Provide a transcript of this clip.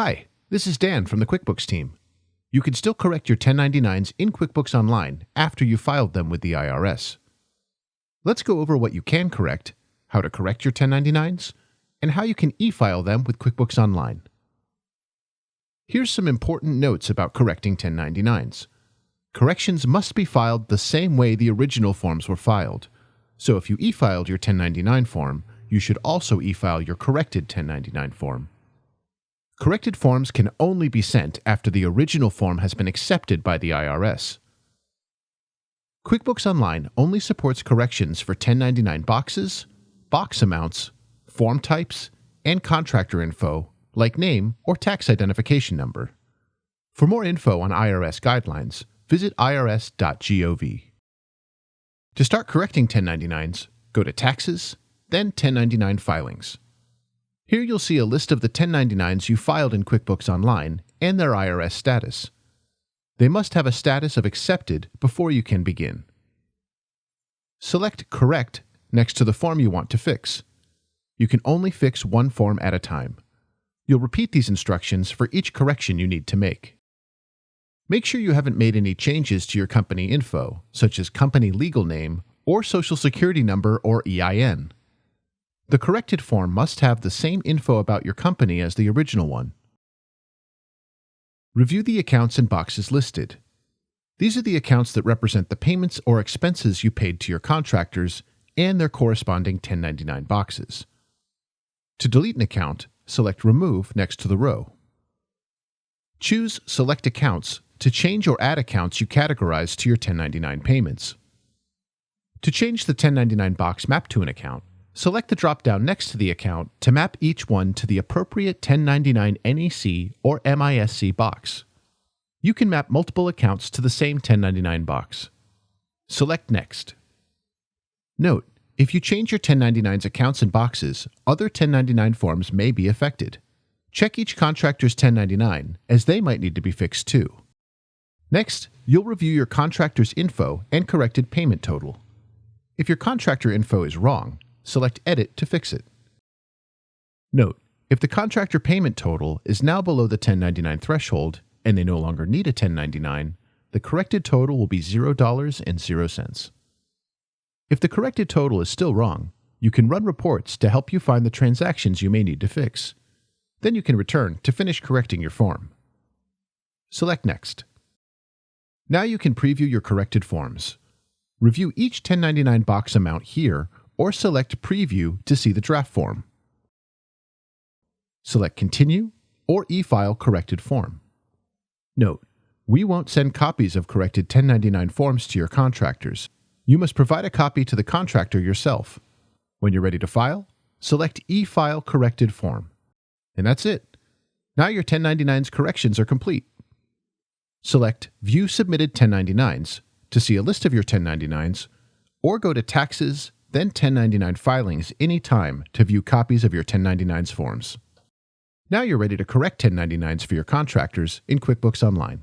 Hi, this is Dan from the QuickBooks team. You can still correct your 1099s in QuickBooks Online after you filed them with the IRS. Let's go over what you can correct, how to correct your 1099s, and how you can e-file them with QuickBooks Online. Here's some important notes about correcting 1099s. Corrections must be filed the same way the original forms were filed. So if you e-filed your 1099 form, you should also e-file your corrected 1099 form. Corrected forms can only be sent after the original form has been accepted by the IRS. QuickBooks Online only supports corrections for 1099 boxes, box amounts, form types, and contractor info like name or tax identification number. For more info on IRS guidelines, visit irs.gov. To start correcting 1099s, go to Taxes, then 1099 Filings. Here you'll see a list of the 1099s you filed in QuickBooks Online and their IRS status. They must have a status of accepted before you can begin. Select Correct next to the form you want to fix. You can only fix one form at a time. You'll repeat these instructions for each correction you need to make. Make sure you haven't made any changes to your company info, such as company legal name or social security number or EIN. The corrected form must have the same info about your company as the original one. Review the accounts and boxes listed. These are the accounts that represent the payments or expenses you paid to your contractors and their corresponding 1099 boxes. To delete an account, select Remove next to the row. Choose Select Accounts to change or add accounts you categorize to your 1099 payments. To change the 1099 box mapped to an account, select the drop-down next to the account to map each one to the appropriate 1099 NEC or MISC box. You can map multiple accounts to the same 1099 box. Select Next. Note, if you change your 1099's accounts and boxes, other 1099 forms may be affected. Check each contractor's 1099, as they might need to be fixed too. Next, you'll review your contractor's info and corrected payment total. If your contractor info is wrong, select Edit to fix it. Note, if the contractor payment total is now below the 1099 threshold and they no longer need a 1099, the corrected total will be $0.00. If the corrected total is still wrong, you can run reports to help you find the transactions you may need to fix. Then you can return to finish correcting your form. Select Next. Now you can preview your corrected forms. Review each 1099 box amount here or select Preview to see the draft form. Select Continue or e-file corrected form. Note, we won't send copies of corrected 1099 forms to your contractors. You must provide a copy to the contractor yourself. When you're ready to file, select E-File Corrected Form. And that's it. Now your 1099's corrections are complete. Select View Submitted 1099s to see a list of your 1099s, or go to Taxes, then 1099 Filings anytime to view copies of your 1099's forms. Now you're ready to correct 1099s for your contractors in QuickBooks Online.